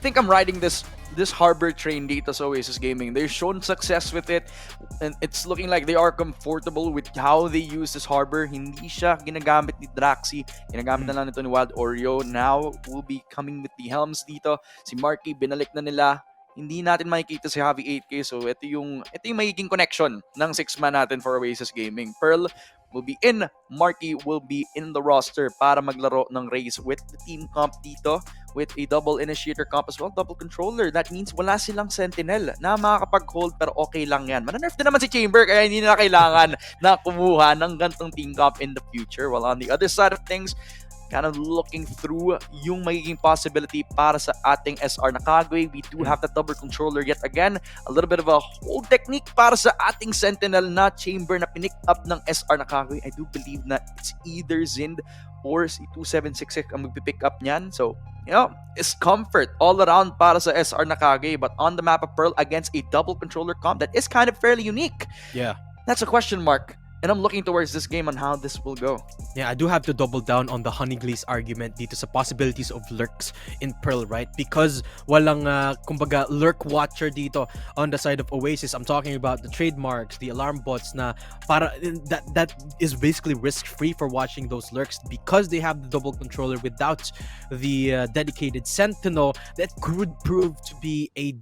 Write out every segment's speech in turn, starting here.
think I'm riding this harbor train dito sa Oasis Gaming. They've shown success with it, and it's looking like they are comfortable with how they use this harbor. Hindi siya ginagamit ni Draxi, ginagamit na lang nito ni Wild Oreo. Now, we'll be coming with the helms dito. Si Marky, binalik na nila. Hindi natin makikita si Javi 8K, so ito yung magiging connection ng 6-man natin for Oasis Gaming. Pearl will be in, Marky will be in the roster para maglaro ng race with the team comp dito, with a double initiator comp as well, double controller. That means wala silang sentinel na makakapag-hold, pero okay lang yan. Mana-nerf din naman si Chamber, kaya hindi nila kailangan na kumuha ng gantong team comp in the future. While on the other side of things, kind of looking through yung magiging possibility para sa ating SR Nacague. We do have the double controller yet again. A little bit of a hold technique para sa ating Sentinel na Chamber na pinick up ng SR Nacague. I do believe na it's either Zind or si 2766 ang magpipick up niyan. So, you know, it's comfort all around para sa SR Nacague. But on the map of Pearl against a double controller comp that is kind of fairly unique. Yeah. That's a question mark. And I'm looking towards this game on how this will go. Yeah, I do have to double down on the Honeyglaze argument dito sa possibilities of lurks in Pearl, right? Because walang, kumbaga, lurk watcher dito on the side of Oasis. I'm talking about the trademarks, the alarm bots na para that is basically risk-free for watching those lurks because they have the double controller without the dedicated sentinel. That could prove to be a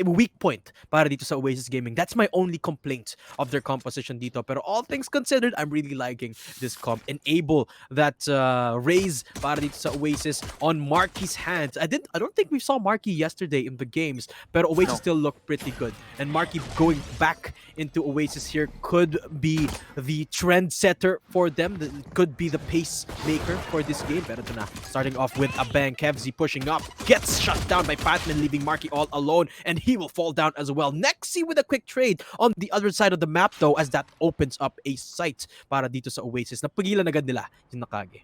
weak point para dito sa Oasis Gaming. That's my only complaint of their composition dito. Pero all things considered, I'm really liking this comp. Enable that raise para dito sa Oasis on Marky's hands. I don't think we saw Marky yesterday in the games, pero Oasis still looked pretty good. And Marky going back into Oasis here could be the trend setter for them. Could be the pace maker for this game. Pero ito na, starting off with a bang. KevZ pushing up, gets shut down by Fatman, leaving Marky all alone, and he will fall down as well. Nexi with a quick trade on the other side of the map though, as that opens up a site para dito sa Oasis. Napagilan agad nila yung Nacague.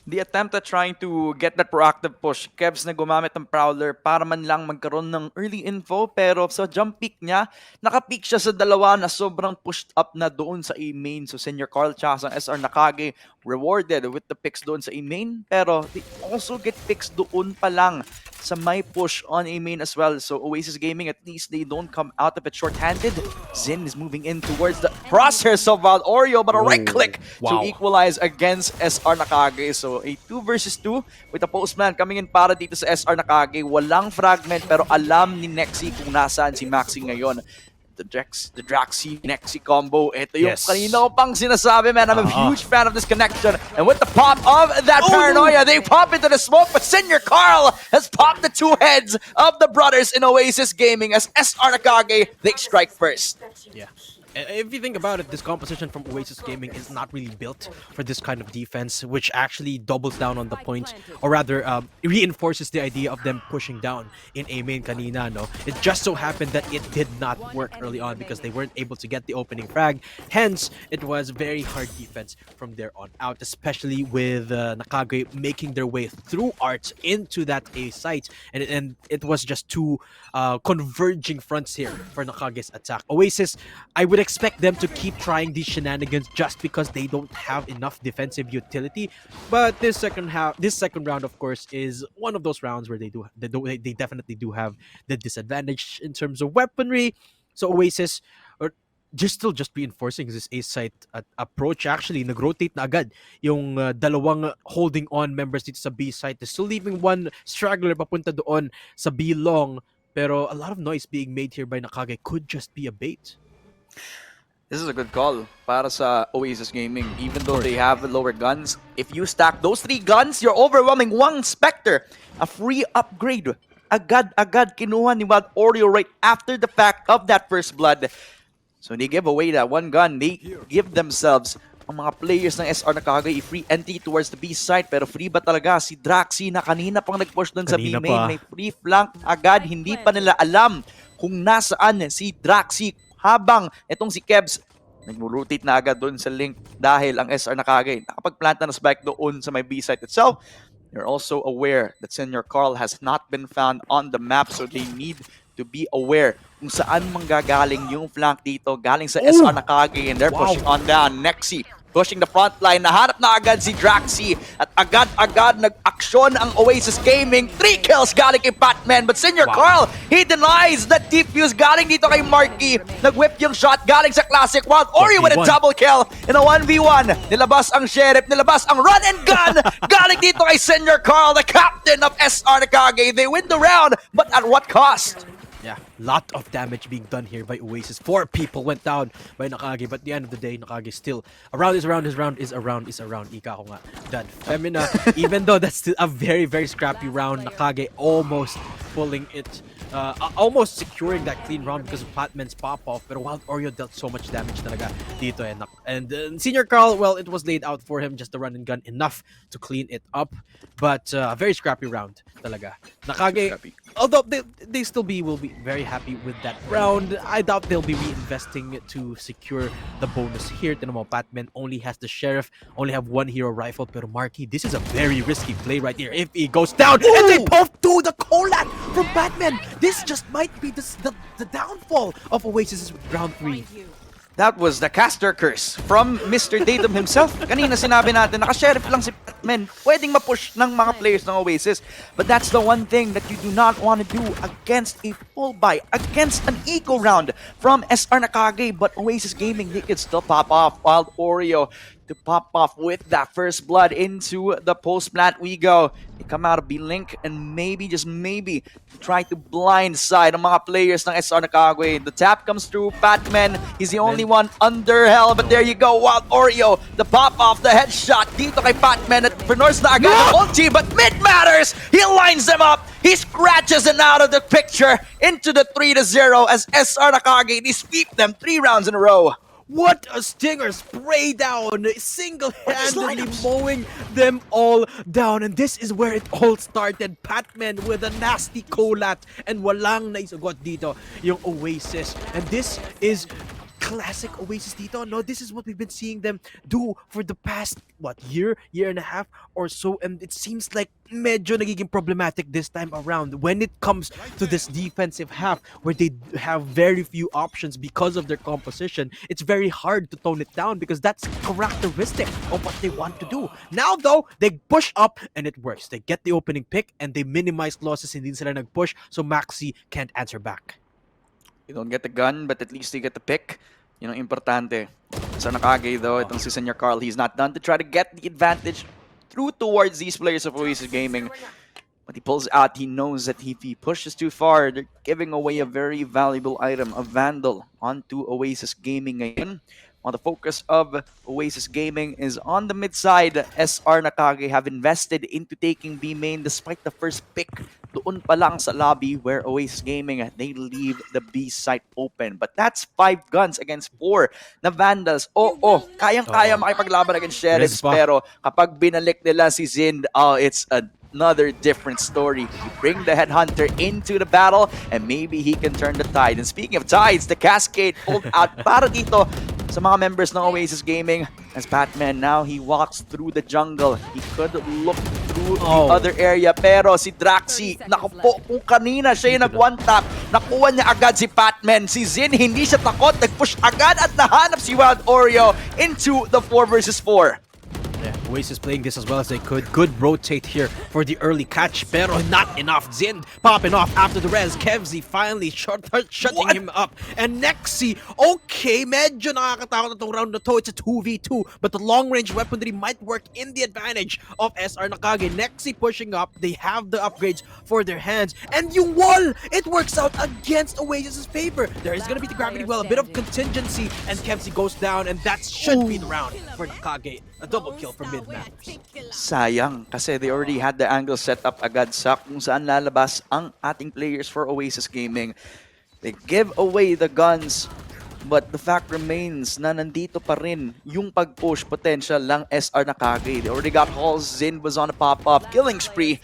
The attempt at trying to get that proactive push, Kevs na gumamit ng Prowler para man lang magkaroon ng early info, pero sa jump peak niya, nakapeak siya sa dalawa na sobrang pushed up na doon sa A-main. So Senior Carl tsaka sa SR Nacague rewarded with the picks doon sa A-main, pero they also get picks doon pa lang sa may push on A-main as well. So Oasis Gaming, at least they don't come out of it short-handed. Zin is moving in towards the crosshairs of Wild Oreo, but a right click to equalize against SR Nacague. So a 2 versus 2 with a postman coming in para dito sa SR Nacague. Walang fragment, pero alam ni Nexi kung nasaan si Maxi ngayon. The Draxi Nexi combo. Ito yung kanina ko pang sinasabi, man. I'm a huge fan of this connection. And with the pop of that paranoia, they pop into the smoke, but Senior Carl has popped the two heads of the brothers in Oasis Gaming as SR Nacague, they strike first. Yeah. If you think about it, this composition from Oasis Gaming is not really built for this kind of defense, which actually doubles down on the point, or rather reinforces the idea of them pushing down in A-main kanina, no? It just so happened that it did not work early on because they weren't able to get the opening frag. Hence, it was very hard defense from there on out, especially with Nacague making their way through Arts into that A site, and it was just two converging fronts here for Nacage's attack. Oasis, I would expect them to keep trying these shenanigans just because they don't have enough defensive utility. But this second round, of course, is one of those rounds where they definitely do have the disadvantage in terms of weaponry. So Oasis are just reinforcing this A site approach. Actually, nag-rotate na agad yung dalawang holding on members dito sa B site. They're still leaving one straggler papunta doon sa B long. Pero a lot of noise being made here by Nacague could just be a bait. This is a good call para sa Oasis Gaming. Even though they have lower guns, if you stack those 3 guns, you're overwhelming one Spectre. A free upgrade. Agad kinuha ni Wild Oreo right after the fact of that first blood. So they give away that one gun. They give themselves, ang mga players ng SR Nacague, free entry towards the B side. Pero free ba talaga si Draxi na kanina pang nag-push dun sa B main? May free flank agad. Hindi pa nila alam kung nasaan si Draxi. Habang itong si Kebs, nag-rotate na agad doon sa link dahil ang SR Nacague nakapag-plant na spike doon sa may B site itself. They're also aware that Senior Carl has not been found on the map, so they need to be aware kung saan manggagaling yung flank dito. Galing sa SR Nacague and they're pushing on down. Nexi pushing the front line. Nahanap na agad si Draxi at agad-agad nag-aksyon ang Oasis Gaming. 3 kills galing kay Batman, but Senior Carl, he denies that defuse galing dito kay Marky. Nag-whip yung shot galing sa Classic Wild. Ori with a double kill in a 1v1. Nilabas ang Sheriff, nilabas ang run and gun galing dito kay Senior Carl, the captain of SR Nacague. They win the round, but at what cost? Yeah, lot of damage being done here by Oasis. 4 people went down by Nacague, but at the end of the day, Nacague still around is around, his round is around, is around. Ika ko nga, done. Femina, even though that's still a very, very scrappy round, Nacague almost pulling it, almost securing that clean round because of Patman's pop-off. But Wild Oreo dealt so much damage talaga dito. And Senior Carl, well, it was laid out for him, just the run and gun, enough to clean it up. But a very scrappy round talaga. Nacague, although they still will be very happy with that round, I doubt they'll be reinvesting it to secure the bonus here. Tinamo, Patman only has the Sheriff, only have 1 hero rifle, pero Marky, this is a very risky play right here. If he goes down, and they both do the Colat from Batman, this just might be the downfall of Oasis round 3. That was the caster curse from Mr. Datum himself. Kanina sinabi natin, naka-sheriff lang si Batman. Pwedeng ma-push ng mga players ng Oasis. But that's the one thing that you do not want to do against a full buy, against an eco round from SR Nacague. But Oasis Gaming, they can still pop off. Wild Oreo to pop off with that first blood into the post plant we go. They come out of B-Link and maybe, just maybe, try to blindside ang mga players ng SR Nacague. The tap comes through, Batman, he's the only one under hell, but there you go, Wild Oreo, the pop off, the headshot dito kay Batman at Prenors na agad ng ulti, but mid matters, he lines them up, he scratches it out of the picture into the 3-0 as SR Nacague, they sweep them 3 rounds in a row. What a stinger spray down, single-handedly mowing them all down. And this is where it all started. Patman with a nasty colat and walang naisugot dito yung Oasis. And this is classic Oasis dito. No, this is what we've been seeing them do for the past, year and a half or so. And it seems like medyo nagiging problematic this time around when it comes to this defensive half where they have very few options because of their composition. It's very hard to tone it down because that's characteristic of what they want to do. Now though, they push up and it works. They get the opening pick and they minimize losses, hindi sila nag-push, so Maxi can't answer back. You don't get the gun, but at least you get the pick. Yun ang importante. Sa Nacague though, itong si Senior Carl, he's not done to try to get the advantage through towards these players of Oasis Gaming. But he pulls out, he knows that if he pushes too far, they're giving away a very valuable item, a Vandal, onto Oasis Gaming ngayon. While the focus of Oasis Gaming is on the mid side, SR Nacague have invested into taking B main despite the first pick. Doon pa lang sa lobby where Oasis Gaming, they leave the B site open. But that's 5 guns against 4 na Vandals. Kayang-kaya makipaglaban against Sheriffs. Pero kapag binalik nila si Zind, it's another different story. You bring the Headhunter into the battle and maybe he can turn the tide. And speaking of tides, the Cascade pulled out para dito sa mga members ng Oasis Gaming as Batman now he walks through the jungle. He could look through the other area pero si Draxi, naku po, kung kanina siya yung nag-one tap, nakuha niya agad si Batman. Si Zin hindi siya takot, nag-push agad at nahanap si Wild Oreo into the 4 versus 4. Yeah, Oasis playing this as well as they could. Good rotate here for the early catch, pero not enough. Zind popping off after the res. KevZ finally shutting him up. And Nexi, okay, medyo nakakatakot na tong round na to. It's a 2v2, but the long-range weaponry might work in the advantage of SR Nacague. Nexi pushing up. They have the upgrades for their hands. And yung wall, it works out against Oasis's favor. There is gonna be the gravity well, a bit of contingency, and KevZ goes down, and that should be the round for Nacague. A double kill from mid matters. Sayang kasi they already had the angle set up agad sa kung saan lalabas ang ating players for Oasis Gaming. They give away the guns, but the fact remains na nandito pa rin yung pag-push potential lang SR Nacague. They already got Halls, Zin was on a pop-up, killing spree.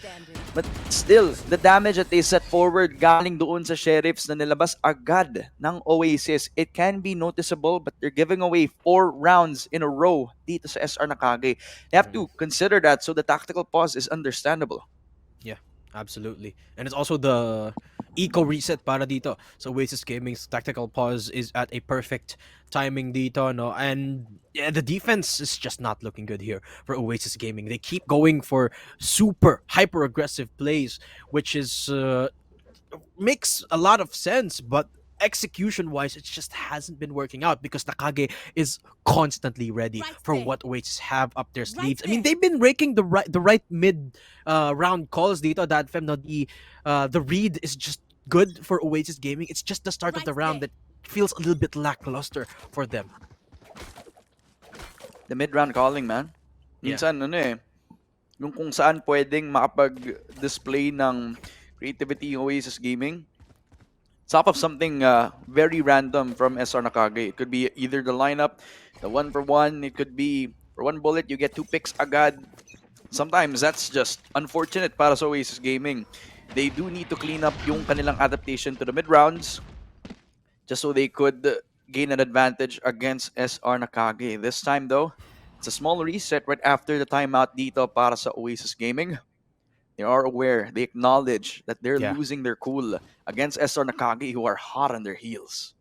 But still, the damage that they set forward galing doon sa Sheriffs na nilabas agad ng Oasis, it can be noticeable, but they're giving away 4 rounds in a row dito sa SR Nacague. They have to consider that, so the tactical pause is understandable. Yeah, absolutely. And it's also the eco reset para dito. So Oasis Gaming's tactical pause is at a perfect timing dito, no? And yeah, the defense is just not looking good here for Oasis Gaming. They keep going for super hyper aggressive plays, which is makes a lot of sense, but execution wise it just hasn't been working out because Nacague is constantly ready for what Oasis have up their sleeves. I mean, they've been raking the right mid round calls dito that fem, no, the read is just good for Oasis Gaming. It's just the start of the round that feels a little bit lackluster for them. The mid-round calling, man. Minsan, ano eh, yung kung saan pwedeng makapag-display ng creativity yung Oasis Gaming. Top of something very random from SR Nacague. It could be either the lineup, the 1-for-1. It could be for one bullet, you get 2 picks agad. Sometimes that's just unfortunate para sa Oasis Gaming. They do need to clean up yung kanilang adaptation to the mid-rounds just so they could gain an advantage against SR Nacague. This time though, it's a small reset right after the timeout dito para sa Oasis Gaming. They are aware, they acknowledge that they're losing their cool against SR Nacague who are hot on their heels.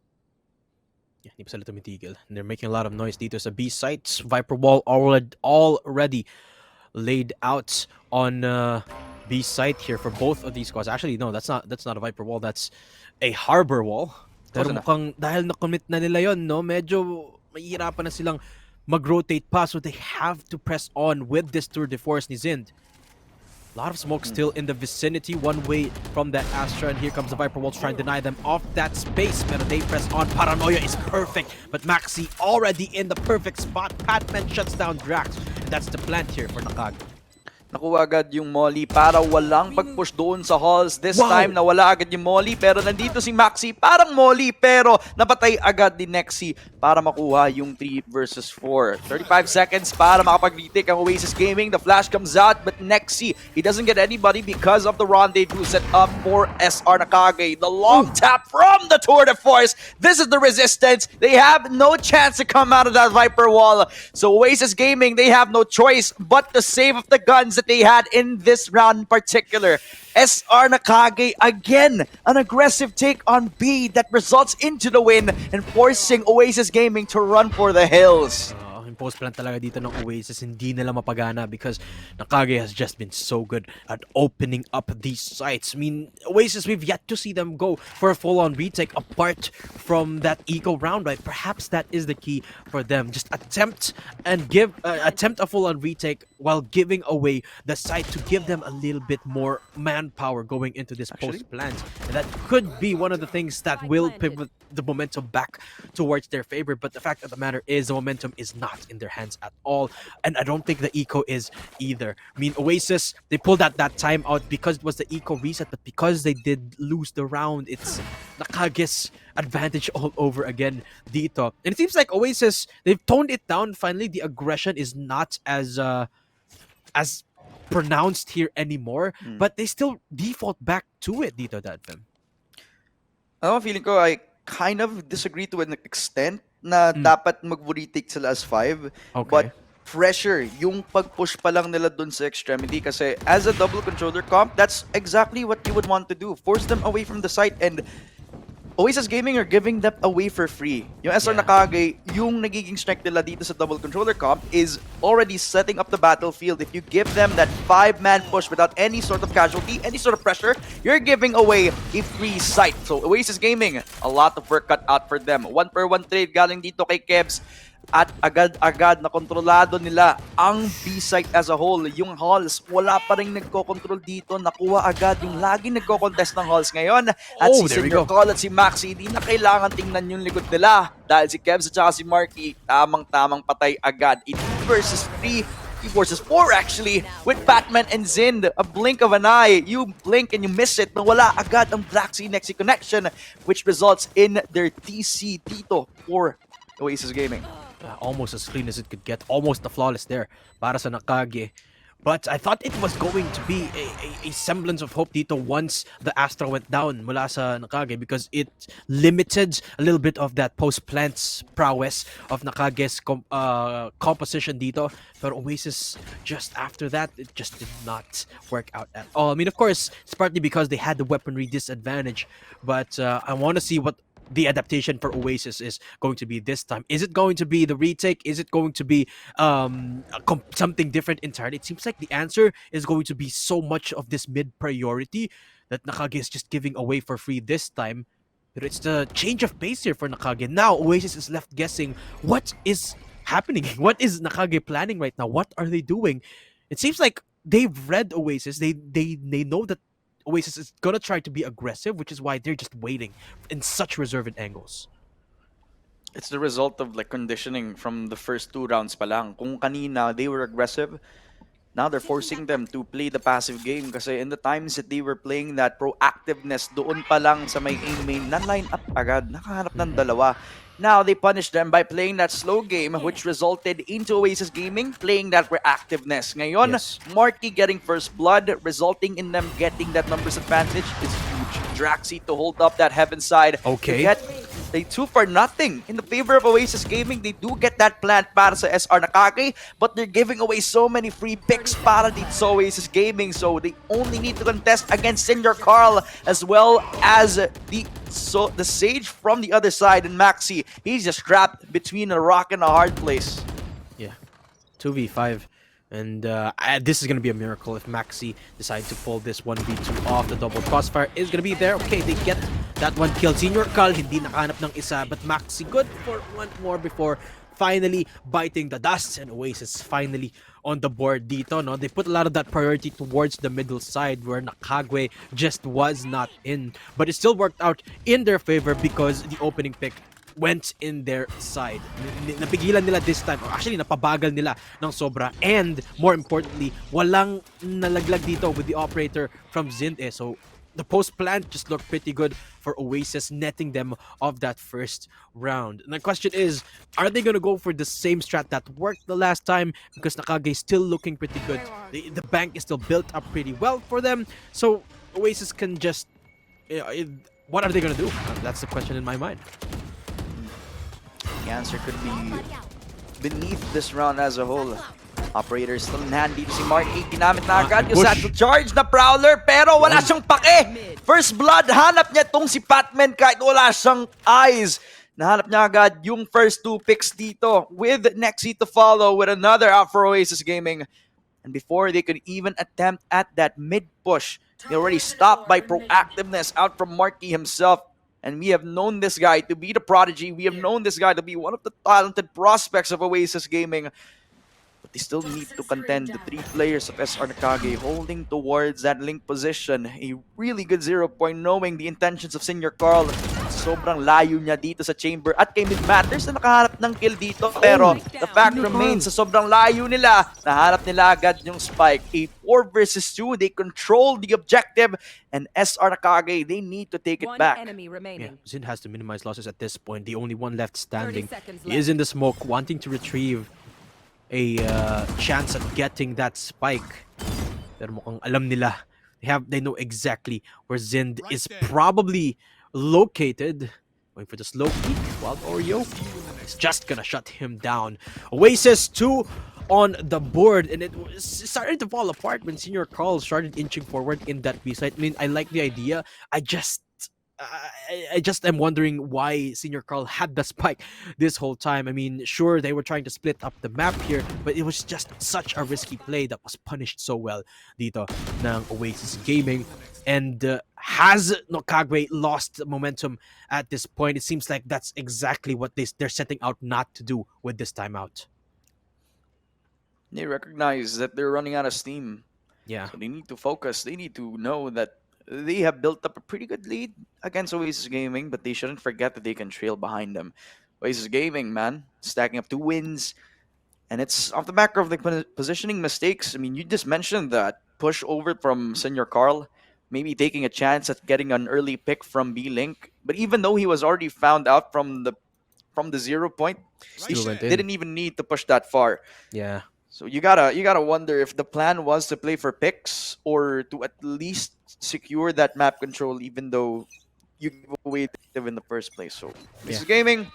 Yeah, hindi pa sila tumitigil. And they're making a lot of noise dito sa B sites. Viper wall already laid out on B site here for both of these squads. Actually, no, that's not a Viper wall. That's a Harbor wall. Pero mukhang dahil na-commit na nila yon, no, medyo mahihirapan na silang mag-rotate pa, so they have to press on with this tour de force ni Zind. A lot of smoke still in the vicinity, one way from that Astra, and here comes the Viper Wall to try and deny them off that space. Pero they press on. Paranoia is perfect, but Maxi already in the perfect spot. Patman shuts down Drax, and that's the plant here for Nacague. Nakuha agad yung Molly para walang pag-push doon sa halls. This time, nawala agad yung Molly, pero nandito si Maxi, parang Molly, pero napatay agad ni Nexi para makuha yung 3 versus 4. 35 seconds para makapag-retake ang Oasis Gaming. The flash comes out, but Nexi, he doesn't get anybody because of the rendezvous set up for SR Nacague. The long tap from the tour de force. This is the resistance. They have no chance to come out of that Viper wall. So Oasis Gaming, they have no choice but to save up the guns that they had in this round in particular. SR Nacague, again, an aggressive take on B that results into the win and forcing Oasis Gaming to run for the hills. Yung post plan talaga dito ng Oasis, hindi nila mapagana because Nacague has just been so good at opening up these sites. I mean, Oasis, we've yet to see them go for a full-on retake apart from that eco round, right? Perhaps that is the key for them. Just attempt a full-on retake while giving away the site to give them a little bit more manpower going into this post plant. And that could be one of the things that will pivot the momentum back towards their favor. But the fact of the matter is the momentum is not in their hands at all. And I don't think the eco is either. I mean, Oasis, they pulled out that time out because it was the eco reset, but because they did lose the round, it's Nacague's advantage all over again dito. And it seems like Oasis, they've toned it down finally. The aggression is not as pronounced here anymore, but they still default back to it dito, Dadfem. Feeling ko I kind of disagree to an extent na dapat mag-retake sila as 5. Okay. But pressure, yung pag-push pa lang nila dun sa extremity kasi as a double controller comp, that's exactly what you would want to do. Force them away from the site, and Oasis Gaming are giving them away for free. Yung SR Nacague, yung nagiging strength nila dito sa double controller comp is already setting up the battlefield. If you give them that 5-man push without any sort of casualty, any sort of pressure, you're giving away a free site. So Oasis Gaming, a lot of work cut out for them. 1-for-1 trade galing dito kay Kebs. At agad-agad na kontrolado nila ang B-site as a whole. Yung halls, wala pa rin nagko-control dito. Nakuha agad yung laging nagko-contest ng halls ngayon. At si Senior Call at si Maxi, di na kailangan tingnan yung likod nila. Dahil si Kevs at saka si Marky, tamang-tamang patay agad. 2 versus 3, 3 versus 4 actually, with Batman and Zind. A blink of an eye. You blink and you miss it. Nawala agad ang Black Sea Nexi connection, which results in their TC dito for Oasis Gaming. Almost as clean as it could get. Almost the flawless there para sa Nacague. But I thought it was going to be a semblance of hope dito once the Astra went down mula sa Nacague, because it limited a little bit of that post-plants prowess of Nacague's composition dito. But Oasis, just after that, it just did not work out at all. I mean, of course, it's partly because they had the weaponry disadvantage, but I want to see what the adaptation for Oasis is going to be this time. Is it going to be the retake? Is it going to be something different entirely? It seems like the answer is going to be so much of this mid priority that Nacague is just giving away for free this time. But it's the change of pace here for Nacague. Now Oasis is left guessing what is happening. What is Nacague planning right now? What are they doing? It seems like they've read Oasis. They know that Oasis is gonna try to be aggressive, which is why they're just waiting in such reserved angles. It's the result of like conditioning from the first 2 rounds pa lang. Kung kanina they were aggressive, now they're forcing them to play the passive game kasi in the times that they were playing that proactiveness, doon pa lang sa may aim main, na-line up agad, nakahanap ng dalawa. Now they punish them by playing that slow game, which resulted into Oasis Gaming playing that reactiveness. Ngayon, Yes. Marky getting first blood, resulting in them getting that numbers advantage is huge. Draxi to hold up that heaven side. Okay. To get they 2 for nothing in the favor of Oasis Gaming. They do get that plant para sa SR Nacague, but they're giving away so many free picks para dito sa Oasis Gaming, so they only need to contest against Senior Carl as well as the Sage from the other side, and Maxi, he's just trapped between a rock and a hard place. Yeah, 2v5. And this is going to be a miracle if Maxi decides to pull this 1v2 off. The double crossfire is going to be there. Okay, they get that one kill. Senior Carl, hindi nakahanap ng isa. But Maxi good for one more before finally biting the dust. And Oasis finally on the board dito. No? They put a lot of that priority towards the middle side where Nacague just was not in. But it still worked out in their favor because the opening pick went in their side. Napigilan nila this time. Or actually, napabagal nila ng sobra. And more importantly, walang nalaglag dito with the operator from Zind. So the post plant just looked pretty good for Oasis, netting them of that first round. And the question is, are they going to go for the same strat that worked the last time? Because Nacague is still looking pretty good. The bank is still built up pretty well for them. So Oasis can just... what are they going to do? That's the question in my mind. The answer could be beneath this round as a whole. Operator still in hand dito si Marky. Ginamit na agad yung satchel charge na Prowler, pero wala siyang pake. First blood, hanap niya tong si Patman kahit wala siyang eyes. Nahanap niya agad yung first 2 picks dito with Nexi to follow with another out for Oasis Gaming. And before they could even attempt at that mid push, they already stopped by proactiveness out from Marky himself. And we have known this guy to be the prodigy. We have known this guy to be one of the talented prospects of Oasis Gaming. But they still need to contend the 3 players of SR Nacague holding towards that link position. A really good 0 point, knowing the intentions of Senior Carl. Sobrang layo niya dito sa chamber at kay Mid Matters na nakahanap ng kill dito. Pero the fact remains, sa sobrang layo nila, nahanap nila agad yung spike. A 4 versus 2, they control the objective, and SR Nacague, they need to take it back. Yeah, Zin has to minimize losses at this point. The only one left standing is in the smoke, wanting to retrieve a chance at getting that spike. Pero mukhang alam nila. They know exactly where Zind is probably located. Going for the slow peek. Wild Oreo is just gonna shut him down. Oasis 2 on the board, and it was starting to fall apart when Senior Carl started inching forward in that B side. I mean, I like the idea. I just am wondering why Senior Carl had the spike this whole time. I mean, sure, they were trying to split up the map here, but it was just such a risky play that was punished so well dito ng Oasis Gaming. And has Nacague lost momentum at this point? It seems like that's exactly what they're setting out not to do with this timeout. They recognize that they're running out of steam. Yeah. So they need to focus. They need to know that they have built up a pretty good lead against Oasis Gaming, but they shouldn't forget that they can trail behind them. Oasis Gaming, man, stacking up 2 wins. And it's off the back of the positioning mistakes. I mean, you just mentioned that push over from Senior Carl, maybe taking a chance at getting an early pick from B-Link. But even though he was already found out from the 0 point, he Still went in. didn't even need to push that far. Yeah. So you gotta wonder if the plan was to play for picks or to at least secure that map control, even though you give away the in the first place. So this Yeah. is gaming.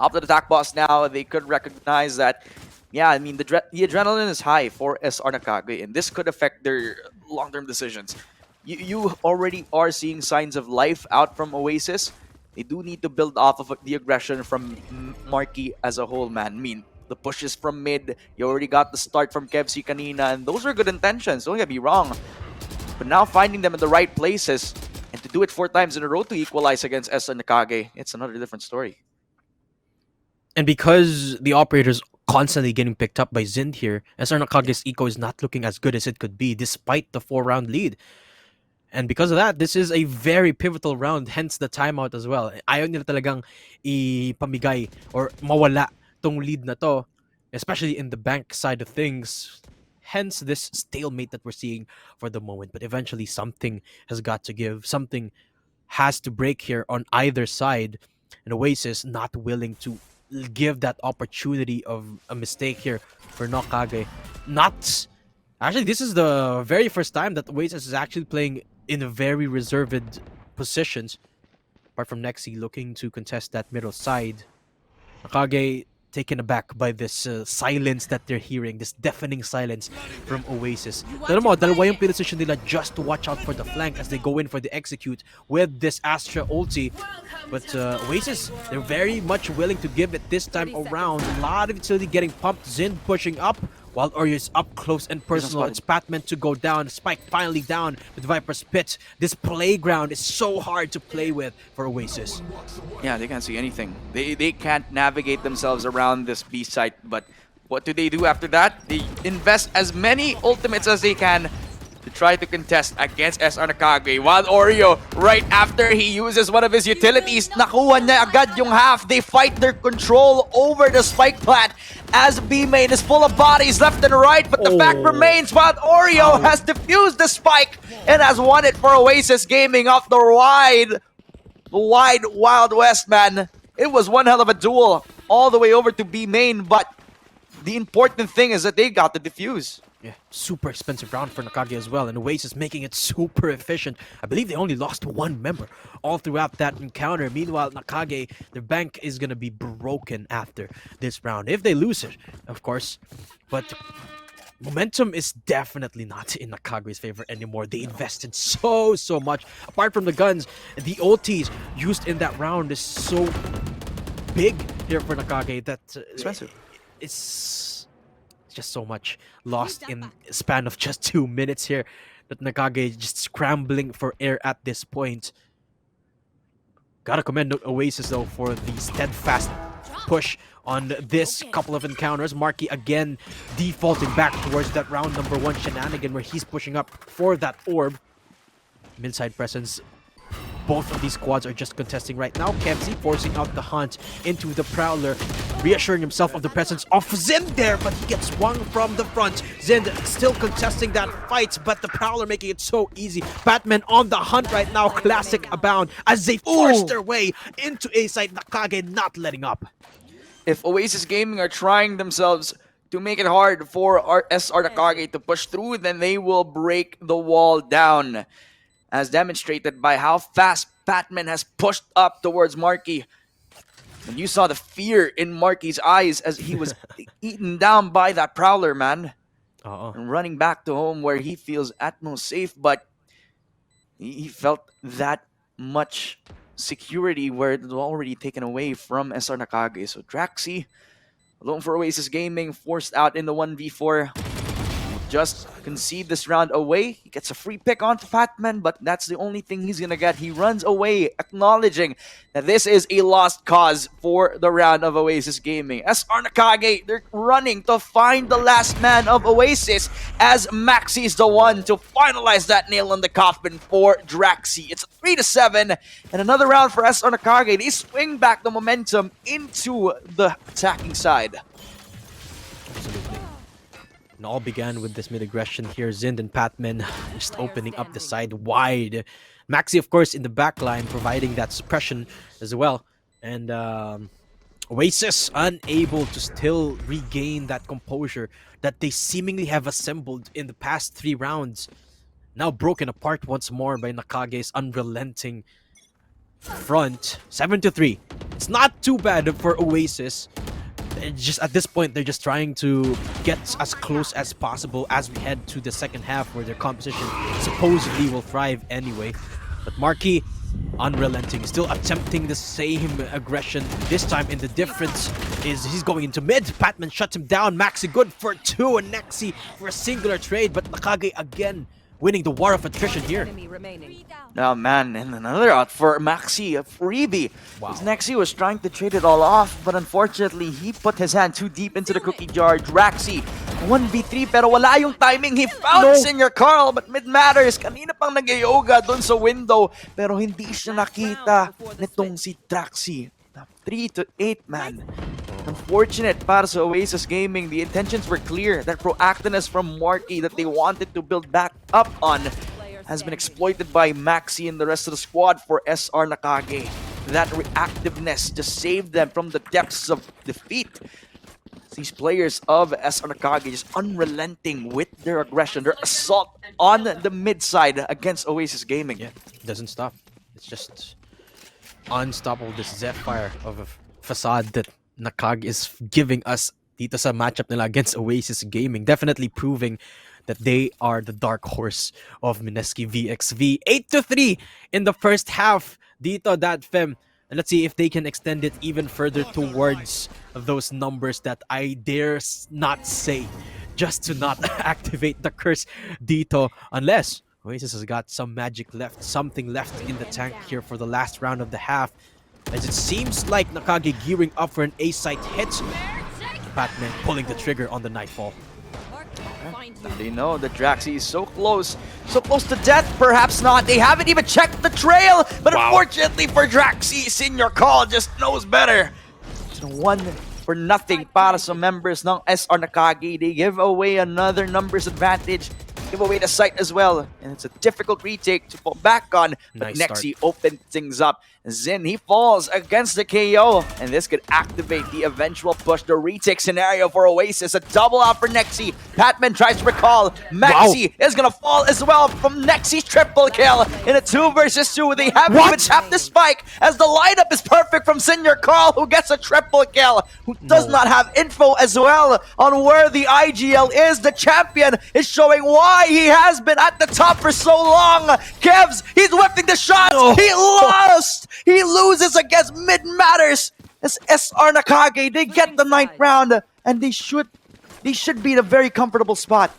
After the attack boss now, they could recognize that, yeah, I mean, the adrenaline is high for SR Nakage, and this could affect their long-term decisions. You already are seeing signs of life out from Oasis. They do need to build off of the aggression from Marky as a whole, man. I mean, the pushes from mid, you already got the start from KFC Kanina, and those are good intentions, don't get me wrong. But now finding them in the right places, and to do it 4 times in a row to equalize against SR Nakage, it's another different story. And because the operator's constantly getting picked up by Zind here, SR Nakage's eco is not looking as good as it could be despite the 4-round lead. And because of that, this is a very pivotal round, hence the timeout as well. Ayaw nila talagang ipamigay or mawala tong lead na to, especially in the bank side of things. Hence this stalemate that we're seeing for the moment. But eventually something has got to give. Something has to break here on either side. And Oasis not willing to give that opportunity of a mistake here for Nakage. Not Actually, this is the very first time that Oasis is actually playing in a very reserved positions. Apart from Nexi looking to contest that middle side. Nakage taken aback by this silence that they're hearing, this deafening silence from Oasis. Alam mo, dalawa yung position nila just to watch out for the flank as they go in for the execute with this Astra ulti. But Oasis, they're very much willing to give it this time around. A lot of utility getting pumped, Zin pushing up, while Orio's up close and personal. It's Batman to go down. Spike finally down with Viper's Pit. This playground is so hard to play with for Oasis. Yeah, they can't see anything. They can't navigate themselves around this B site, but what do they do after that? They invest as many ultimates as they can to try to contest against SR Nakage. While Oreo, right after he uses one of his utilities, nakuha niya agad yung half. They fight their control over the spike plant as B-main is full of bodies left and right, but the fact remains while Oreo has defused the spike and has won it for Oasis Gaming off the wide Wild West, man. It was one hell of a duel all the way over to B-main, but the important thing is that they got the defuse. Yeah, super expensive round for Nakage as well, and Oasis making it super efficient. I believe they only lost one member all throughout that encounter. Meanwhile, Nakage, their bank is going to be broken after this round. If they lose it, of course. But momentum is definitely not in Nakage's favor anymore. They invested so much. Apart from the guns, the ultis used in that round is so big here for Nakage that Expensive. It's just so much lost in a span of just 2 minutes here that Nakage just scrambling for air at this point. Gotta commend Oasis though for the steadfast push on this couple of encounters. Marky again defaulting back towards that round number 1 shenanigan where he's pushing up for that orb. Midside presence. Both of these squads are just contesting right now. KFC forcing out the hunt into the Prowler, reassuring himself of the presence of Zind there, but he gets swung from the front. Zind still contesting that fight, but the Prowler making it so easy. Batman on the hunt right now, classic abound, as they force their way into A site. Nakage not letting up. If Oasis Gaming are trying themselves to make it hard for SR Nakage to push through, then they will break the wall down, as demonstrated by how fast Batman has pushed up towards Marky. And you saw the fear in Marky's eyes as he was eaten down by that Prowler, man. And running back to home where he feels at most safe, but he felt that much security where it was already taken away from SR Nakage. So Draxi, alone for Oasis Gaming, forced out in the 1v4. Just concede this round away. He gets a free pick onto Fatman, but that's the only thing he's gonna get. He runs away, acknowledging that this is a lost cause for the round of Oasis Gaming. SR Nakage, they're running to find the last man of Oasis, as Maxi is the one to finalize that nail on the coffin for Draxi. It's 3-7, and another round for SR Nakage. They swing back the momentum into the attacking side. Absolutely. And all began with this mid-aggression here. Zind and Patman just opening up the side wide. Maxi, of course, in the back line, providing that suppression as well. And Oasis unable to still regain that composure that they seemingly have assembled in the past 3 rounds. Now broken apart once more by Nacage's unrelenting front. 7-3. It's not too bad for Oasis. Just at this point, they're just trying to get as close as possible as we head to the second half, where their composition supposedly will thrive anyway. But Marquis, unrelenting, still attempting the same aggression. This time, in the difference is he's going into mid. Patman shuts him down. Maxi good for 2, and Nexi for a singular trade. But Nacague again winning the war of attrition here. Oh man, and another out for Maxi, a freebie. Wow. Nexi was trying to trade it all off, but unfortunately, he put his hand too deep into the cookie jar. Draxi, 1v3, pero wala yung timing. He found Senior Carl, but mid matters. Kanina pang nag-yoga dun sa window, pero hindi siya nakita nitong si Draxi. 3-8, man. Unfortunate para sa Oasis Gaming. The intentions were clear. That proactiveness from Marquis that they wanted to build back up on has been exploited by Maxi and the rest of the squad for SR Nacague. That reactiveness just saved them from the depths of defeat. These players of SR Nacague just unrelenting with their aggression, their assault on the mid side against Oasis Gaming. Yeah, it doesn't stop. It's just unstoppable, this Zephyr of a facade that Nacague is giving us dito sa matchup nila against Oasis Gaming. Definitely proving that they are the dark horse of Mineski VxV. 8-3 in the first half dito, that fem. And let's see if they can extend it even further towards those numbers that I dare not say, just to not activate the curse dito, unless Oasis has got some magic left, something left in the tank here for the last round of the half, as it seems like Nacague gearing up for an A-site hit. Batman pulling the trigger on the Nightfall. They know that Draxi is so close to death. Perhaps not. They haven't even checked the trail, but unfortunately for Draxi, Senior Call just knows better. It's 1-0 para sa members ng SR Nacague. They give away another numbers advantage. Give away the site as well, and it's a difficult retake to fall back on, but Nice Nexi opened things up. Zin, he falls against the KO, and this could activate the eventual push, the retake scenario for Oasis. A double out for Nexi. Patman tries to recall. Maxi is gonna fall as well from Nexi's triple kill in a 2 versus 2. They haven't even tapped the spike, as the lineup is perfect from Senior Carl, who gets a triple kill, who does not have info as well on where the IGL is. The champion is showing why he has been at the top for so long. Kevs, he's whipping the shots. He lost. He loses against Mid Matters. As SR Nacague, they get the 9th round, and they should be in a very comfortable spot.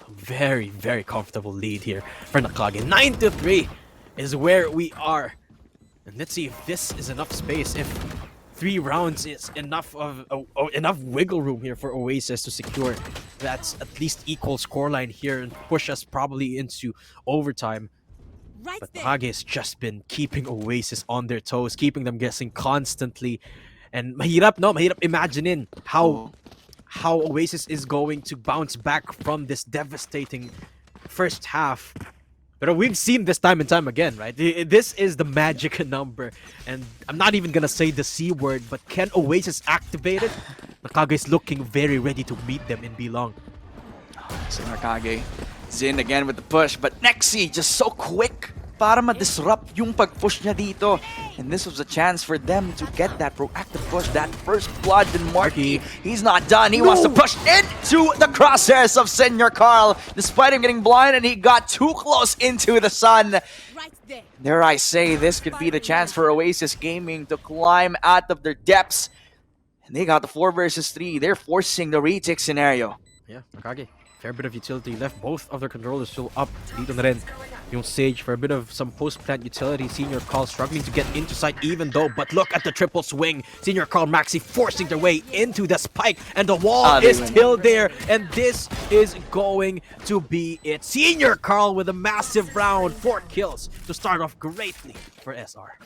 Very, very comfortable lead here for Nacague. 9-3 is where we are. And let's see if this is enough space, if 3 rounds is enough of enough wiggle room here for Oasis to secure that's at least equal scoreline here and push us probably into overtime. But Nacague has just been keeping Oasis on their toes, keeping them guessing constantly. And mahirap imaginein how Oasis is going to bounce back from this devastating first half. But we've seen this time and time again, right? This is the magic number. And I'm not even gonna say the C word, but can Oasis activate it? Nacague is looking very ready to meet them in B-Long. So Nacague, Zin again with the push, but Nexi just so quick para ma-disrupt yung pag-push niya dito. And this was a chance for them to get that proactive push, that first blood. And Marquis, he's not done. He wants to push into the crosshairs of Senior Carl, despite him getting blind, and he got too close into the sun. Dare I say, this could be the chance for Oasis Gaming to climb out of their depths. And they got the 4 versus 3. They're forcing the retake scenario. Yeah, Nacague, fair bit of utility left. Both of their controllers still up. Dito na rin yung Sage for a bit of some post-plant utility. Senior Carl struggling to get into sight even though, but look at the triple swing. Senior Carl, Maxi forcing their way into the spike, and the wall is still there, and this is going to be it. Senior Carl with a massive round, 4 kills to start off greatly for SR.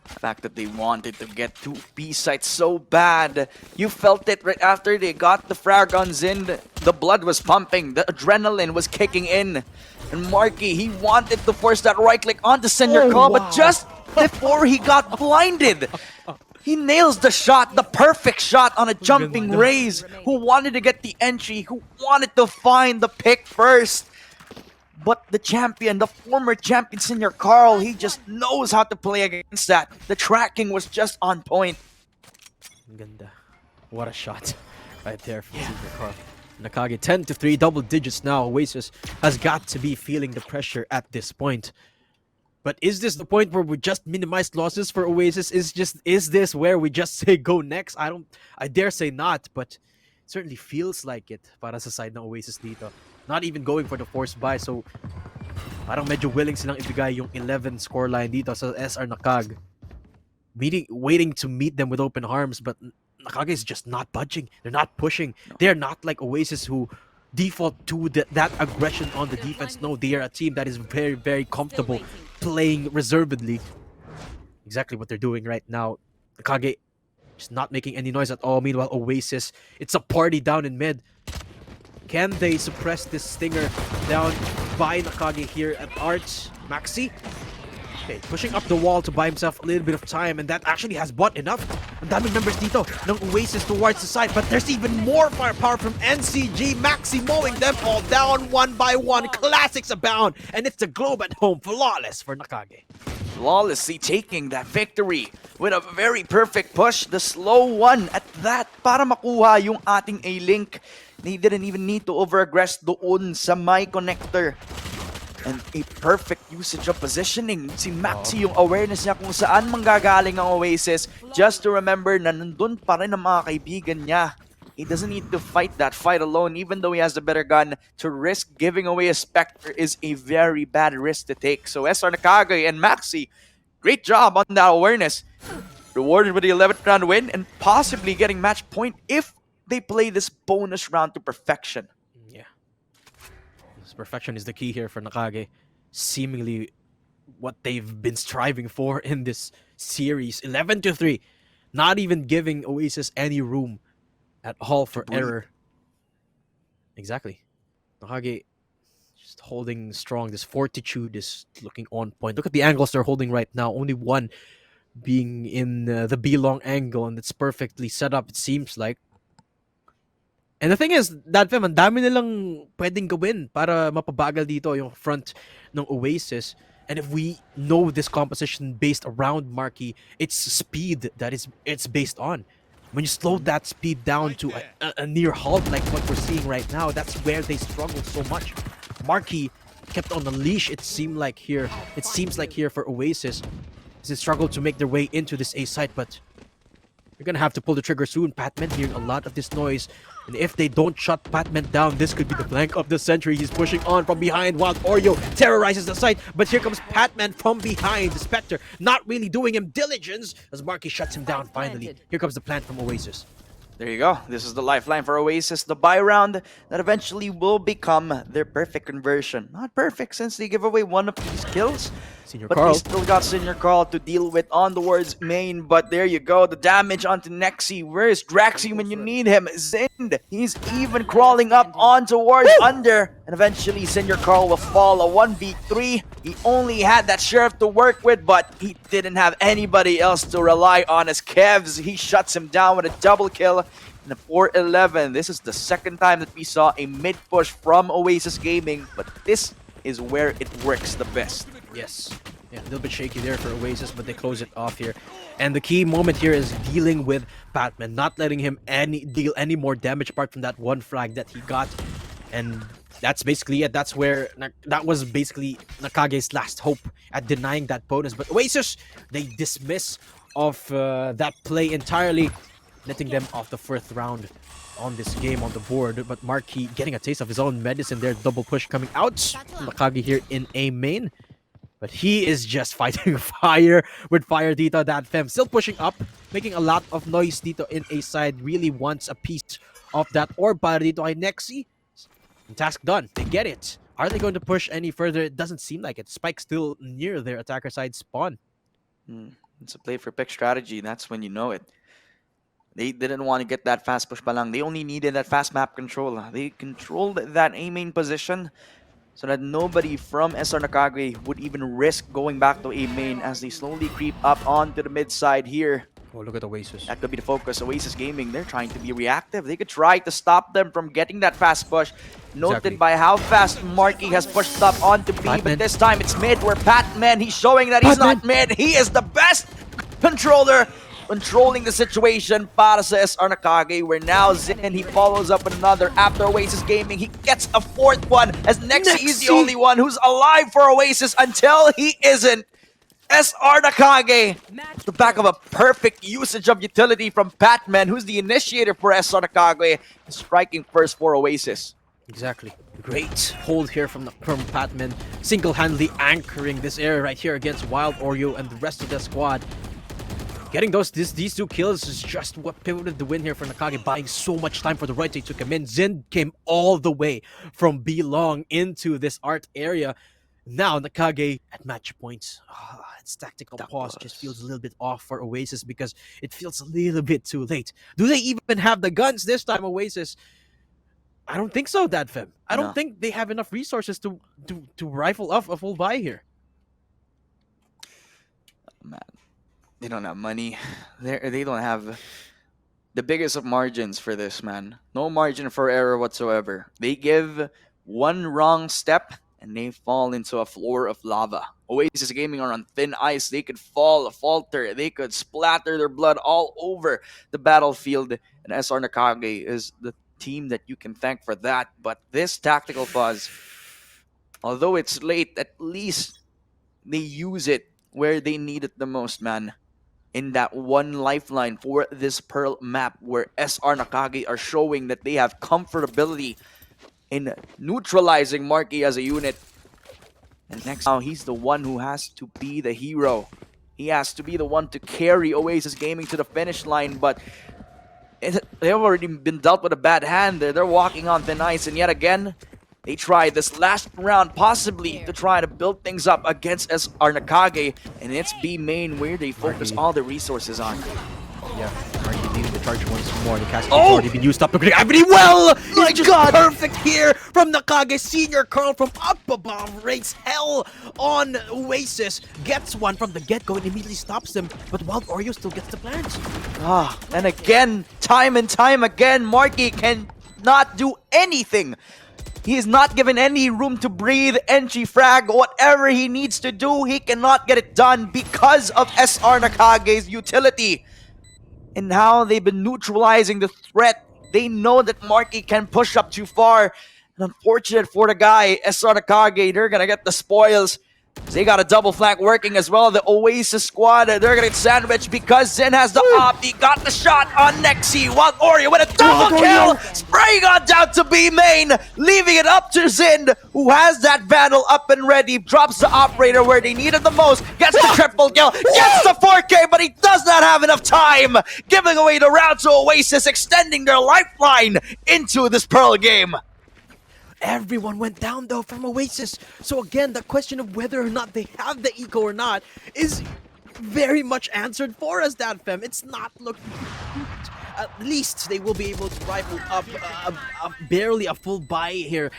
The fact that they wanted to get to B sites so bad. You felt it right after they got the frag guns in. The blood was pumping. The adrenaline was kicking in. And Marquis, he wanted to force that right click onto Senior Call, but just before he got blinded. He nails the shot, the perfect shot on a jumping Ganda. Rays who wanted to get the entry, who wanted to find the pick first. But the champion, the former champion Senior Carl, he just knows how to play against that. The tracking was just on point. Ganda. What a shot right there from Senior Carl. Nacague 10-3, double digits now. Oasis has got to be feeling the pressure at this point. But is this the point where we just minimize losses for Oasis? Is this where we just say go next? I dare say not, but it certainly feels like it para sa side ng Oasis dito. Not even going for the forced buy, so parang medyo willing silang ibigay yung 11 scoreline dito sa SR Nacague. Waiting to meet them with open arms, but Nacague is just not budging. They're not pushing. They're not like Oasis who default to that aggression on the defense. No, they are a team that is very, very comfortable playing reservedly. Exactly what they're doing right now. Nacague just not making any noise at all. Meanwhile, Oasis, it's a party down in mid. Can they suppress this stinger down by Nacague here at Arch? Maxi? Okay, pushing up the wall to buy himself a little bit of time, and that actually has bought enough. Ang daming members dito ng Oasis towards the side, but there's even more firepower from NCG. Maxi mowing them all down one by one. Classics abound, and it's the globe at home. Flawless for Nacague. Flawlessly taking that victory with a very perfect push. The slow one at that para makuha yung ating A-Link. They didn't even need to over-aggress doon sa my connector. And a perfect usage of positioning. Si Maxi yung awareness niya kung saan manggagaling ang Oasis. Just to remember na nandun pa rin ang mga kaibigan niya. He doesn't need to fight that fight alone. Even though he has the better gun, to risk giving away a Spectre is a very bad risk to take. So SR Nacague and Maxi, great job on that awareness. Rewarded with the 11th round win and possibly getting match point if they play this bonus round to perfection. Yeah. Perfection is the key here for Nacague. Seemingly what they've been striving for in this series. 11-3. Not even giving Oasis any room at all for error. Exactly. Nacague just holding strong. This fortitude is looking on point. Look at the angles they're holding right now. Only one being in the B-long angle, and it's perfectly set up, it seems like. And the thing is, that fam, ang dami nilang pwedeng gawin para mapabagal dito yung front ng Oasis. And if we know this composition based around Marquee, it's speed that it's based on. When you slow that speed down to a near halt like what we're seeing right now, that's where they struggled so much. Marquee kept on the leash, it seems like here for Oasis, as they struggled to make their way into this A site, but you're gonna have to pull the trigger soon. Patman hearing a lot of this noise. And if they don't shut Patman down, this could be the flank of the century. He's pushing on from behind while Oreo terrorizes the site. But here comes Patman from behind. The Spectre not really doing him diligence as Marquee shuts him down finally. Here comes the plant from Oasis. There you go. This is the lifeline for Oasis. The buy round that eventually will become their perfect conversion. Not perfect since they give away one of these kills. Senior But Carl. they still got Senior Carl to deal with on towards main. But there you go. The damage onto Nexi. Where is Draxi when you need him? Zind. He's even crawling up on towards under. And eventually Senior Carl will fall a 1v3. He only had that Sheriff to work with, but he didn't have anybody else to rely on as Kevs. He shuts him down with a double kill. And a 4-11. This is the second time that we saw a mid push from Oasis Gaming. But this is where it works the best. Yes. Yeah, a little bit shaky there for Oasis, but they close it off here. And the key moment here is dealing with Patman, not letting him deal any more damage apart from that one frag that he got. And that's basically it. That was basically Nakage's last hope at denying that bonus. But Oasis, they dismiss of that play entirely, letting them off the first round on this game on the board. But Marquee getting a taste of his own medicine there. Double push coming out. Nacague here in A main. But he is just fighting fire with Fire Dito. That fem still pushing up, making a lot of noise dito in A side. Really wants a piece of that orb para dito kay Nexi. Task done. They get it. Are they going to push any further? It doesn't seem like it. Spike still near their attacker side spawn. It's a play for pick strategy. That's when you know it. They didn't want to get that fast push pa lang. They only needed that fast map control. They controlled that A main position so that nobody from SR Nacague would even risk going back to A main as they slowly creep up onto the mid side here. Oh, look at Oasis. That could be the focus. Oasis Gaming, they're trying to be reactive. They could try to stop them from getting that fast push. Noted Exactly. by how fast Marky has pushed up onto B, Batman. but this time it's mid where Batman, he's showing that he's not mid. He is the best controller, controlling the situation para sa SR Nacague, where now Zin, he follows up with another after Oasis Gaming. He gets a fourth one as Nexi is the only one who's alive for Oasis until he isn't. SR Nacague, the back of a perfect usage of utility from Batman, who's the initiator for SR Nacague, striking first for Oasis. Exactly. Great hold here from Patman, single-handedly anchoring this area right here against Wild Oreo and the rest of the squad. Getting these two kills is just what pivoted the win here for Nacague, buying so much time for the right to come in. Zin came all the way from B long into this art area. Now Nacague at match points. Its tactical pause just feels a little bit off for Oasis because it feels a little bit too late. Do they even have the guns this time, Oasis? I don't think so, Dadfem. I don't think they have enough resources to rifle off a full buy here. Man, they don't have money. They don't have the biggest of margins for this, man. No margin for error whatsoever. They give one wrong step and they fall into a floor of lava. Oasis Gaming are on thin ice. They could fall, falter, they could splatter their blood all over the battlefield. And SR Nacague is the team that you can thank for that. But this tactical pause, although it's late, at least they use it where they need it the most, man. In that one lifeline for this Pearl map where SR Nacague are showing that they have comfortability in neutralizing Marky as a unit. And next now, he's the one who has to be the hero. He has to be the one to carry Oasis Gaming to the finish line, but they've already been dealt with a bad hand. They're walking on thin ice, and yet again, they try this last round possibly to try to build things up against SR Nacague, and it's B main where they focus all the resources on. Yeah, Marky needing to charge once more. The cast has already been used up to gravity. Well, my God, perfect here from Nacague. Senior Carl from up above rates hell on Oasis. Gets one from the get-go and immediately stops them, but Wild Oreo still gets the plants. And again, time and time again, Marky can not do anything. He is not given any room to breathe, entry frag, whatever he needs to do, he cannot get it done because of SR Nacage's utility. And how they've been neutralizing the threat. They know that Marky can push up too far. And unfortunate for the guy, SR Nacague, they're gonna get the spoils. They got a double flank working as well. The Oasis squad, they're gonna get sandwiched because Zen has the op. He got the shot on Nexi. Wild Oreo with a double kill, spraying on down to B main, leaving it up to Zin, who has that Vandal up and ready. Drops the operator where they need it the most. Gets the triple kill, gets the 4K, but he does not have enough time. Giving away the round to Oasis, extending their lifeline into this Pearl game. Everyone went down though from Oasis. So again, the question of whether or not they have the eco or not is very much answered for us, Dadfem. It's not looking good. At least they will be able to rifle up barely a full buy here.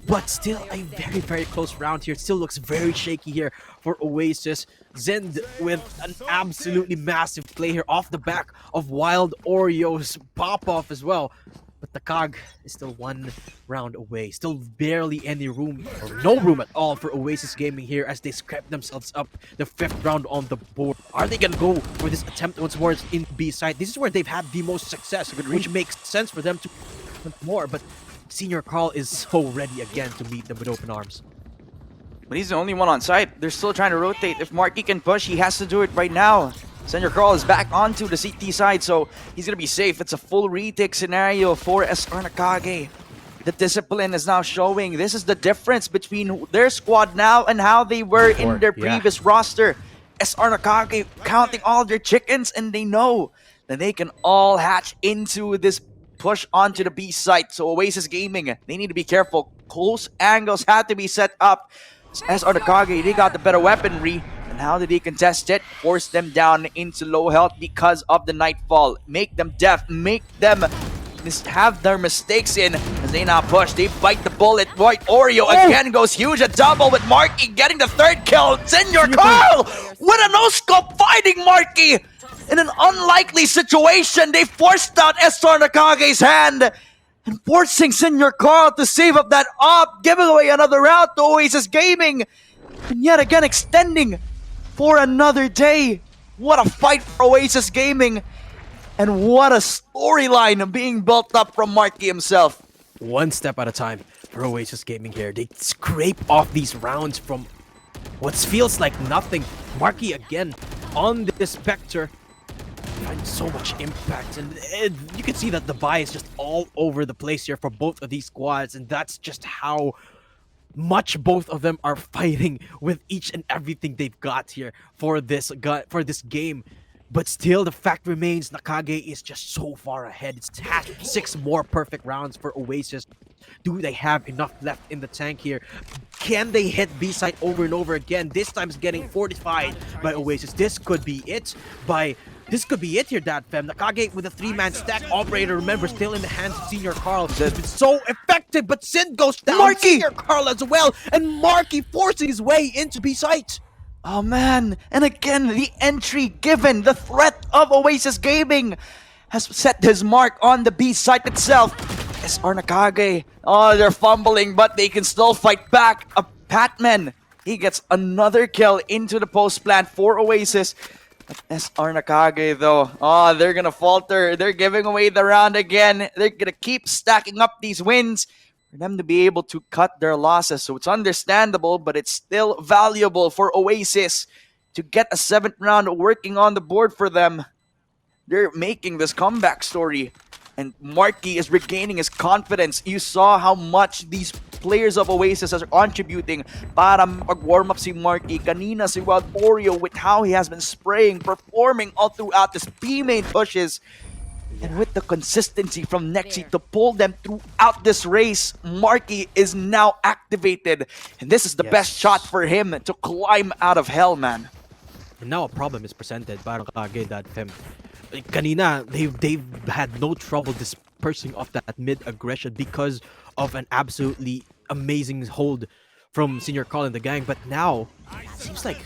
But still a very, very close round here. It still looks very shaky here for Oasis. Zend with an absolutely massive play here off the back of Wild Oreo's pop-off as well. But the Cog is still one round away. Still barely any room, or no room at all for Oasis Gaming here as they scrap themselves up the 5th round on the board. Are they going to go for this attempt once more in B side? This is where they've had the most success, which makes sense for them to want more. But Senior Carl is so ready again to meet them with open arms. But he's the only one on site. They're still trying to rotate. If Marky can push, he has to do it right now. Senior Carl is back onto the CT side, so he's going to be safe. It's a full retake scenario for SR Nacague. The discipline is now showing. This is the difference between their squad now and how they were in their previous roster. SR Nacague counting all their chickens, and they know that they can all hatch into this push onto the B site. So Oasis Gaming, they need to be careful. Close angles have to be set up. SR Nacague, they got the better weaponry. And how did he contest it? Force them down into low health because of the Nightfall. Make them deaf. Make them have their mistakes in as they now push. They bite the bullet. White Oreo again goes huge. A double with Marky getting the 3rd kill. Senior Carl with a no-scope fighting Marky. in an unlikely situation. They forced out Estor Nakage's hand and forcing Senior Carl to save up that op, giving away another round to Oasis Gaming, and yet again extending for another day. What a fight for Oasis Gaming, and what a storyline being built up from Marky himself. One step at a time for Oasis Gaming here. They scrape off these rounds from what feels like nothing. Marky again on this Spectre. Finds so much impact, and you can see that the buy is just all over the place here for both of these squads, and that's just how much both of them are fighting with each and everything they've got here for this game. But still, the fact remains, Nacague is just so far ahead. It's had 6 more perfect rounds for Oasis. Do they have enough left in the tank here? Can they hit B-side over and over again? This time it's getting fortified by Oasis. This could be it here, DadFem. Nacague with a 3-man stack. Operator, remember, still in the hands of Senior Carl. It's been so effective, but Sin goes down. Marky! Senior Carl as well, and Marky forcing his way into B-site. Oh man, and again, the entry given, the threat of Oasis Gaming has set his mark on the B site itself. SR Nacage, oh, they're fumbling, but they can still fight back. A Patman, he gets another kill into the post plant for Oasis. But SR Nacage though, oh, they're gonna falter. They're giving away the round again. They're gonna keep stacking up these wins for them to be able to cut their losses. So it's understandable, but it's still valuable for Oasis to get a 7th round working on the board for them. They're making this comeback story, and Marky is regaining his confidence. You saw how much these players of Oasis are contributing para mag-warm up si Marky. Kanina si Wild Oreo with how he has been spraying, performing all throughout this B-main pushes. And with the consistency from Nexi to pull them throughout this race, Marky is now activated. And this is the best shot for him to climb out of hell, man. And now a problem is presented by Nacague, DadFem. Kanina, they've had no trouble dispersing off that mid-aggression because of an absolutely amazing hold from Senior Carl and the gang. But now, it seems like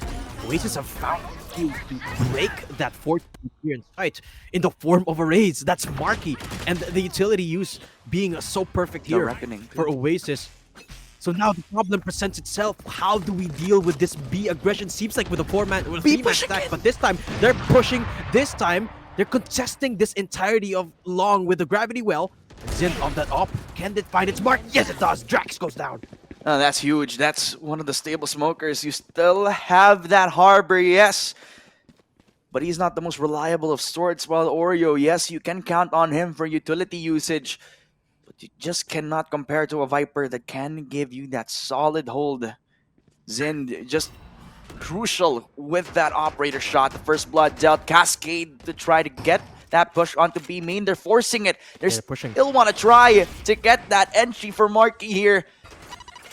Oasis have found to break that 4th here in sight in the form of a raise. That's Marky, and the utility use being so perfect here for Oasis. So now the problem presents itself. How do we deal with this B aggression? Seems like with a 3-man stack, but this time they're pushing. This time they're contesting this entirety of long with the gravity well. Zin on that op. Can it find its mark? Yes, it does. Drax goes down. Oh, that's huge. That's one of the stable smokers. You still have that Harbor, yes. But he's not the most reliable of sorts. While Oreo, yes, you can count on him for utility usage. But you just cannot compare to a Viper that can give you that solid hold. Zin just crucial with that operator shot. The first blood dealt. Cascade to try to get that push onto B main. They're forcing it. They're pushing. Still want to try to get that entry for Marky here.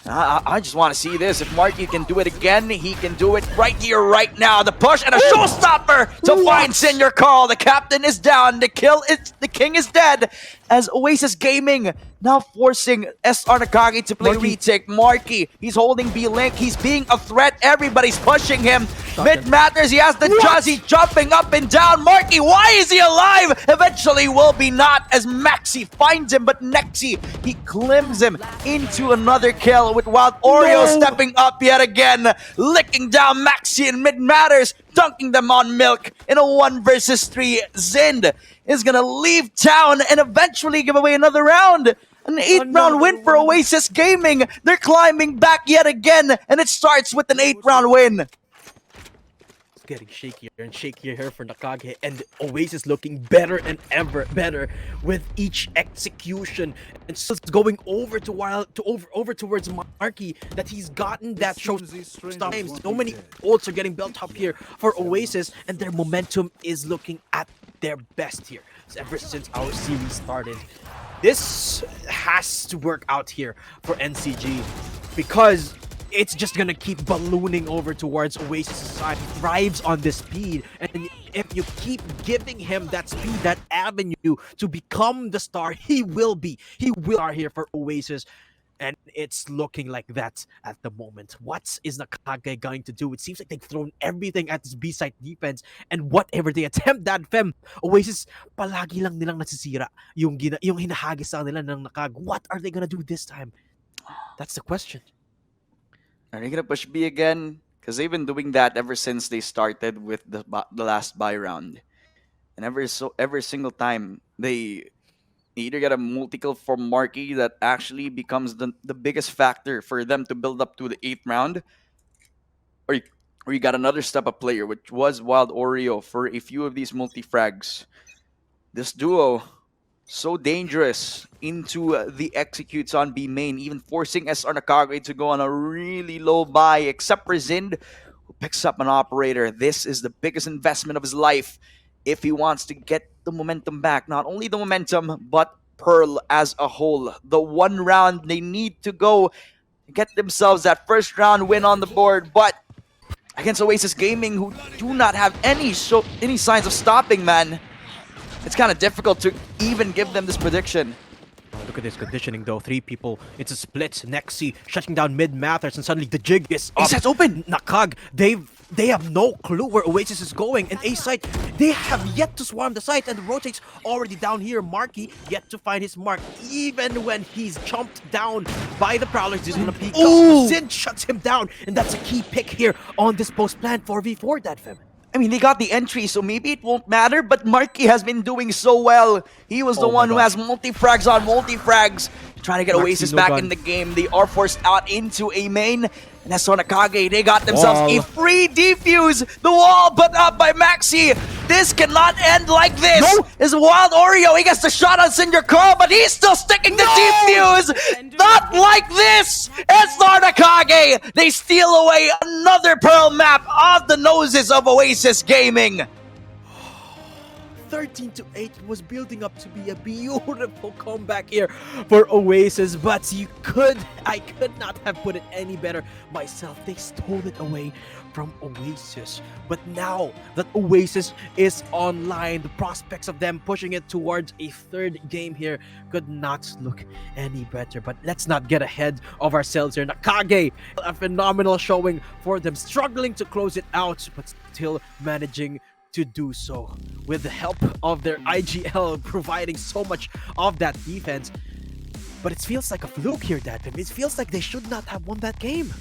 I just want to see this. If Marky can do it again, he can do it right here, right now. The push and a showstopper to find Senior Carl. The captain is down. The king is dead. As Oasis Gaming now forcing SR Nacage to play retake. Marky, he's holding B-Link. He's being a threat. Everybody's pushing him. Mid matters. He has the Jazz. He's jumping up and down. Marky, why is he alive? Eventually will be not as Maxi finds him, but Nexi, he climbs him into another kill with Wild Oreo stepping up yet again, licking down Maxi in mid matters, dunking them on Milk in a 1 versus 3. Zind is gonna leave town and eventually give away another round. An 8th round win for Oasis Gaming. They're climbing back yet again, and it starts with an 8th round win. It's getting shakier and shakier here for Nacage, and Oasis looking better and ever better with each execution. And so it's going over to over towards Marky, that he's gotten that show times. So many ults are getting built up here for Oasis, and their momentum is looking at their best here ever since our series started. This has to work out here for NCG, because it's just gonna keep ballooning over towards Oasis' side. He thrives on this speed, and if you keep giving him that speed, that avenue to become the star, he will be. He will are here for Oasis. And it's looking like that at the moment. What is Nacague going to do? It seems like they've thrown everything at this B-side defense, and whatever they attempt that, Fem, Oasis, palagi lang nilang nasisira yung hinahagis sa nila ng Nacague. What are they gonna do this time? That's the question. Are they gonna push B again? Because they've been doing that ever since they started with the last buy round, and every single time they either get a multi-kill from Marky that actually becomes the biggest factor for them to build up to the 8th round, or you got another step-up player, which was Wild Oreo for a few of these multi-frags. This duo, so dangerous into the executes on B main, even forcing SR Nacague to go on a really low buy, except for Zind, who picks up an operator. This is the biggest investment of his life if he wants to get the momentum back. Not only the momentum, but Pearl as a whole. The one round they need to go to get themselves that first round win on the board, but against Oasis Gaming, who do not have any signs of stopping, man, it's kind of difficult to even give them this prediction. Look at this conditioning though. 3 people. It's a split. Nexi shutting down mid Mathers, and suddenly the jig is up. A-site's open! Nacague, they have no clue where Oasis is going. And A-site, they have yet to swarm the site, and the rotate's already down here. Marky yet to find his mark. Even when he's jumped down by the Prowlers, he's gonna peek up. Sin shuts him down, and that's a key pick here on this post-plan 4v4, that Fem. I mean, they got the entry, so maybe it won't matter, but Marky has been doing so well. He was the one who has multi-frags on multi-frags, trying to get Oasis back in the game. They are forced out into a main. And that's Nacague. They got themselves a free defuse. The wall put up by Maxi. This cannot end like this. No. Is Wild Oreo. He gets the shot on Cinder Crow, but he's still sticking the defuse. Not like this. It's Nacague. They steal away another Pearl map off the noses of Oasis Gaming. 13-8 was building up to be a beautiful comeback here for Oasis, but I could not have put it any better myself. They stole it away from Oasis, but now that Oasis is online, the prospects of them pushing it towards a 3rd game here could not look any better. But let's not get ahead of ourselves here. Nacague, a phenomenal showing for them, struggling to close it out, but still managing to do so with the help of their IGL providing so much of that defense. But it feels like a fluke here, Dad. It feels like they should not have won that game.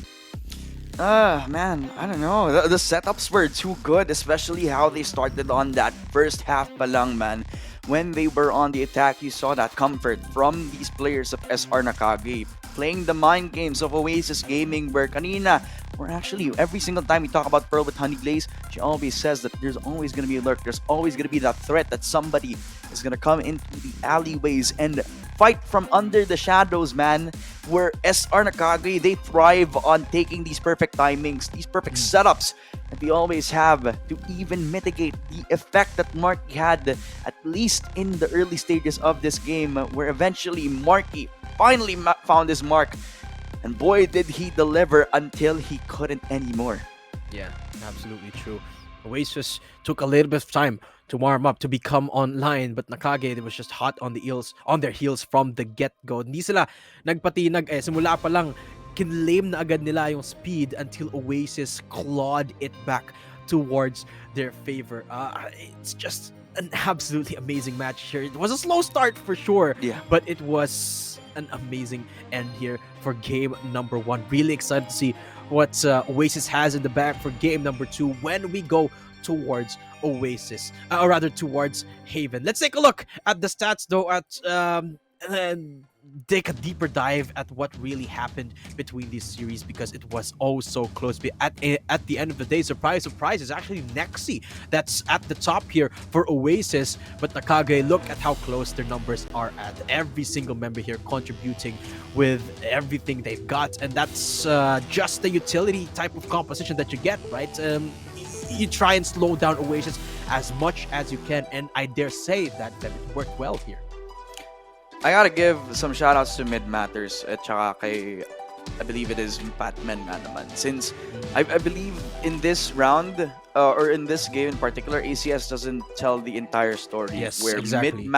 Man, I don't know. The setups were too good, especially how they started on that first half pa lang, man. When they were on the attack, you saw that comfort from these players of SR Nacague, playing the mind games of Oasis Gaming, where kanina, or actually every single time we talk about Pearl with Honey Glaze, she always says that there's always going to be a lurk, there's always going to be that threat that somebody is going to come into the alleyways and fight from under the shadows, man. Where SR Nacague, they thrive on taking these perfect timings, these perfect setups that we always have to even mitigate the effect that Marky had, at least in the early stages of this game, where eventually Marky finally found his mark. And boy, did he deliver until he couldn't anymore. Yeah, absolutely true. Oasis took a little bit of time to warm up, to become online, but Nacague, they was just hot on their heels from the get-go. Hindi sila nagpatinag simula pa lang kinlame na agad nila yung speed until Oasis clawed it back towards their favor. It's just an absolutely amazing match here. It was a slow start for sure, but it was an amazing end here for game number 1. Really excited to see what Oasis has in the bag for game number 2 when we go towards Oasis, or rather towards Haven. Let's take a look at the stats though, and take a deeper dive at what really happened between these series, because it was oh so close. But at the end of the day, surprise, it's actually Nexi that's at the top here for Oasis. But Nacague, look at how close their numbers are at. Every single member here contributing with everything they've got, and that's just the utility type of composition that you get, right? You try and slow down Oasis as much as you can, and I dare say that it worked well here. I gotta give some shoutouts to Mid Matters at saka kay, I believe it is Batman nga naman. Since I believe in this round, or in this game in particular, ACS doesn't tell the entire story. Yes, where exactly. Mid